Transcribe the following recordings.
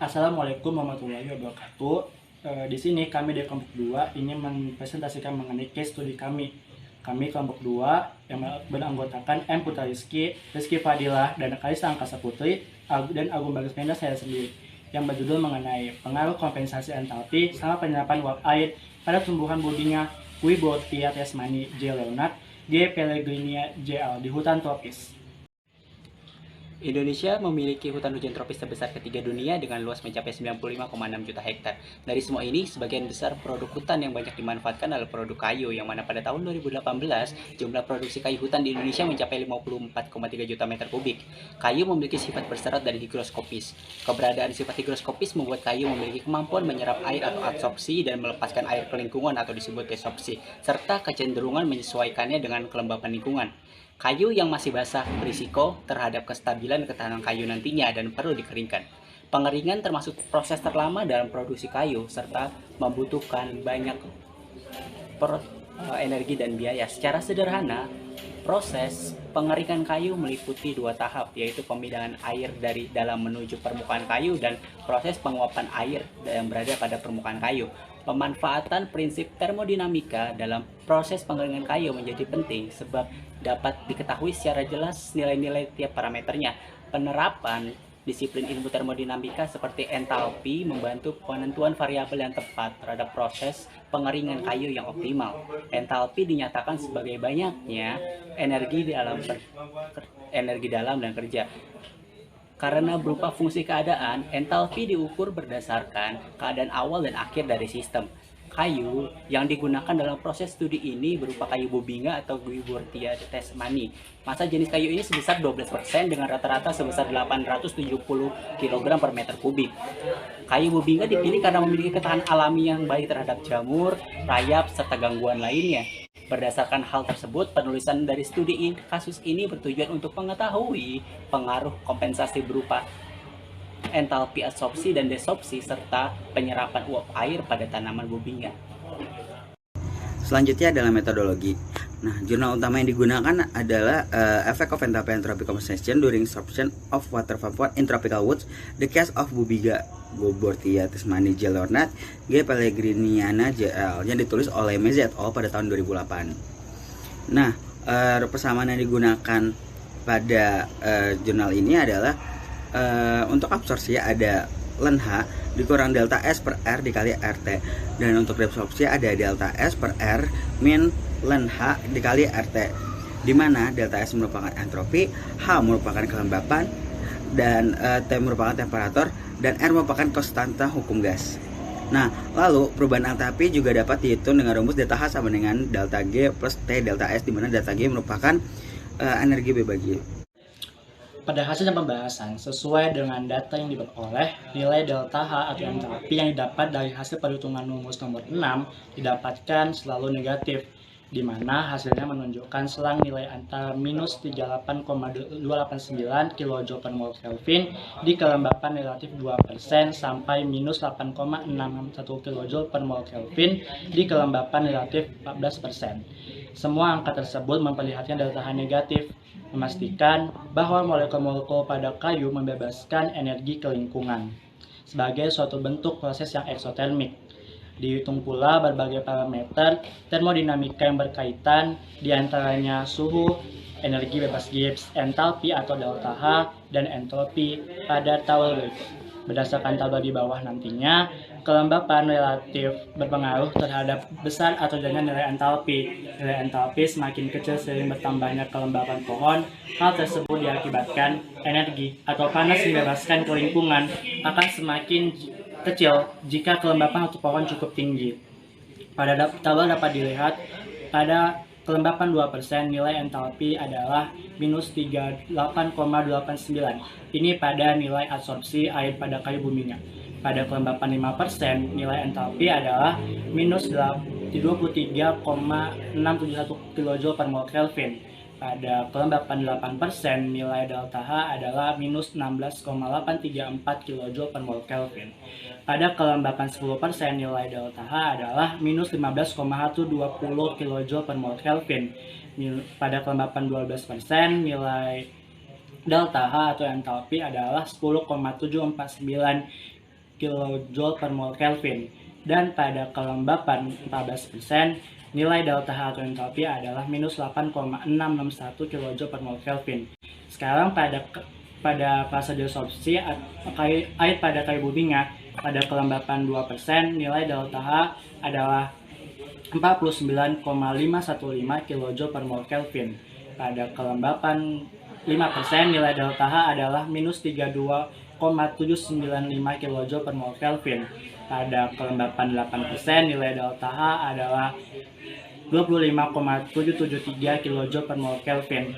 Assalamualaikum warahmatullahi wabarakatuh. Di sini kami dari kelompok 2 ingin mempresentasikan mengenai case studi kami. Kami kelompok 2 yang beranggotakan M. Putra Rizky Fadilah, dan Kalista Angkasa Putri, dan Agung Bagus Menda saya sendiri, yang berjudul mengenai pengaruh kompensasi entalpi sama penyerapan uap air pada tumbuhan budingnya Wibortia tesmani J. Leonard, G. Pellegrinia J. Al. di hutan tropis. Indonesia memiliki hutan hujan tropis terbesar ketiga dunia dengan luas mencapai 95,6 juta hektar. Dari semua ini, sebagian besar produk hutan yang banyak dimanfaatkan adalah produk kayu, yang mana pada tahun 2018, jumlah produksi kayu hutan di Indonesia mencapai 54,3 juta meter kubik. Kayu memiliki sifat berserat dan higroskopis. Keberadaan sifat higroskopis membuat kayu memiliki kemampuan menyerap air atau absorpsi dan melepaskan air ke lingkungan atau disebut desorpsi, serta kecenderungan menyesuaikannya dengan kelembapan lingkungan. Kayu yang masih basah berisiko terhadap kestabilan ketahanan kayu nantinya dan perlu dikeringkan. Pengeringan termasuk proses terlama dalam produksi kayu serta membutuhkan banyak energi dan biaya. Secara sederhana, proses pengeringan kayu meliputi dua tahap, yaitu pemindahan air dari dalam menuju permukaan kayu dan proses penguapan air yang berada pada permukaan kayu. Pemanfaatan prinsip termodinamika dalam proses pengeringan kayu menjadi penting sebab dapat diketahui secara jelas nilai-nilai tiap parameternya. Penerapan disiplin ilmu termodinamika seperti entalpi membantu penentuan variabel yang tepat terhadap proses pengeringan kayu yang optimal. Entalpi dinyatakan sebagai banyaknya energi dalam dan kerja. Karena berupa fungsi keadaan, entalpi diukur berdasarkan keadaan awal dan akhir dari sistem. Kayu yang digunakan dalam proses studi ini berupa kayu bobinga atau Wibortia tesmani. Massa jenis kayu ini sebesar 12% dengan rata-rata sebesar 870 kg per meter kubik. Kayu bobinga dipilih karena memiliki ketahanan alami yang baik terhadap jamur, rayap, serta gangguan lainnya. Berdasarkan hal tersebut, penulisan dari studi kasus ini bertujuan untuk mengetahui pengaruh kompensasi berupa entalpi absorpsi dan desorpsi serta penyerapan uap air pada tanaman bobinga. Selanjutnya adalah metodologi. Nah, jurnal utama yang digunakan adalah Effect of Enthalpy and Tropic Compensation during Absorption of Water Vapor in Tropical Woods, The Case of Bobinga Wibortia tesmani J. Leonard, G. Pellegriniana J. L. yang ditulis oleh Mez et al. Pada tahun 2008. Nah, persamaan yang digunakan pada jurnal ini adalah untuk absorpsi ada ln H dikurang delta S per R dikali RT, dan untuk desorpsi ada delta S per R min ln H dikali RT, di mana delta S merupakan entropi, H merupakan kelembapan, dan T merupakan temperatur, dan R merupakan konstanta hukum gas. Nah, lalu perubahan entalpi juga dapat dihitung dengan rumus delta H sama dengan delta G plus T delta S, di mana delta G merupakan energi B bagi. Pada hasil pembahasan, sesuai dengan data yang diperoleh, nilai delta H atau entalpi yang didapat dari hasil perhitungan rumus nomor 6 didapatkan selalu negatif, di mana hasilnya menunjukkan selang nilai antara minus 38,289 kJ per mol Kelvin di kelembapan relatif 2% sampai minus 8,661 kJ per mol Kelvin di kelembapan relatif 14%. Semua angka tersebut memperlihatkan delta H negatif, memastikan bahwa molekul-molekul pada kayu membebaskan energi ke lingkungan sebagai suatu bentuk proses yang eksotermik. Dihitung pula berbagai parameter termodinamika yang berkaitan, diantaranya suhu, energi bebas Gibbs, entalpi atau delta H, dan entropi pada tabel berikut. Berdasarkan tabel di bawah nantinya, kelembapan relatif berpengaruh terhadap besar atau tidaknya nilai entalpi. Nilai entalpi semakin kecil seiring bertambahnya kelembapan pohon. Hal tersebut diakibatkan energi atau panas dibebaskan ke lingkungan akan semakin kecil jika kelembapan atau pohon cukup tinggi. Pada tabel dapat dilihat pada kelembapan 2% nilai entalpi adalah minus 38,89. Ini pada nilai absorpsi air pada kayu buminya. Pada kelembapan 5% nilai entalpi adalah minus 23,671 kJ per mol Kelvin. Pada kelembapan 8% nilai delta H adalah minus 16,834 kJ per mol Kelvin. Pada kelembapan 10% nilai delta H adalah minus 15,120 kJ per mol Kelvin. Pada kelembapan 12% nilai delta H atau entalpi adalah 10,749 kJ per mol Kelvin. Dan pada kelembapan 14%, nilai delta H atau entalpi adalah minus 8,661 kJ per mol Kelvin. Sekarang pada fase desorpsi air pada kayu bubinga pada kelembapan 2%, nilai delta H adalah 49,515 kJ per mol Kelvin. Pada kelembapan 5%, nilai delta H adalah minus 32,795 kJ per mol Kelvin. Pada kelembapan 8%, nilai delta H adalah 25,773 kJ per mol Kelvin.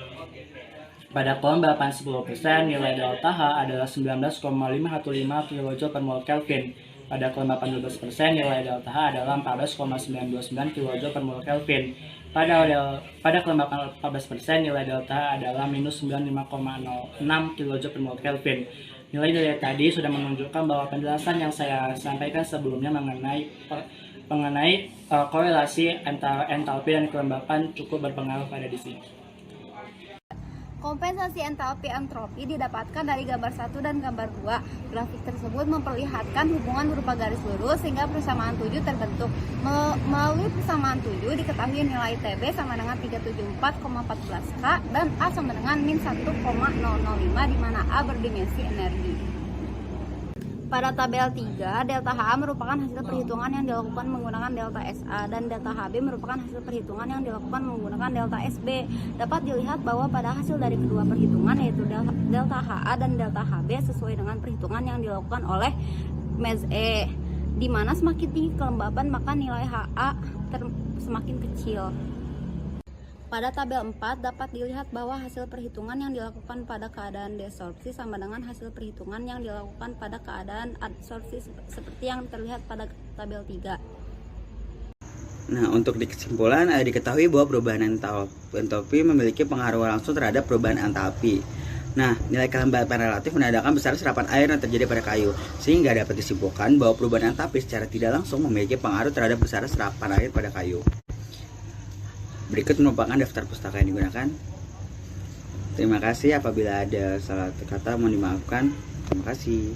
Pada kelembapan 10%, nilai delta H adalah 19,515 kJ per mol Kelvin. Pada kelembapan 12%, nilai delta H adalah 14,929 kJ per mol Kelvin. Pada kelembapan 14%, nilai delta H adalah minus 95,06 kJ per mol Kelvin. Nilai dari tadi sudah menunjukkan bahwa penjelasan yang saya sampaikan sebelumnya mengenai korelasi antara entalpi dan kelembapan cukup berpengaruh pada di sini. Kompensasi entalpi entropi didapatkan dari gambar 1 dan gambar 2. Grafik tersebut memperlihatkan hubungan berupa garis lurus sehingga persamaan 7 terbentuk. Melalui persamaan 7 diketahui nilai TB sama dengan 374,14 K dan A sama dengan min 1,005 di mana A berdimensi energi. Pada tabel 3, delta HA merupakan hasil perhitungan yang dilakukan menggunakan delta SA dan delta HB merupakan hasil perhitungan yang dilakukan menggunakan delta SB. Dapat dilihat bahwa pada hasil dari kedua perhitungan yaitu delta HA dan delta HB sesuai dengan perhitungan yang dilakukan oleh MES-E, di mana semakin tinggi kelembaban maka nilai HA semakin kecil. Pada tabel 4 dapat dilihat bahwa hasil perhitungan yang dilakukan pada keadaan desorpsi sama dengan hasil perhitungan yang dilakukan pada keadaan adsorpsi seperti yang terlihat pada tabel 3. Nah, untuk di kesimpulan diketahui bahwa perubahan entalpi memiliki pengaruh langsung terhadap perubahan entalpi. Nah, nilai kelembapan relatif menandakan besar serapan air yang terjadi pada kayu, sehingga dapat disimpulkan bahwa perubahan entalpi secara tidak langsung memiliki pengaruh terhadap besar serapan air pada kayu. Berikut merupakan daftar pustaka yang digunakan. Terima kasih, apabila ada salah kata mohon dimaafkan. Terima kasih.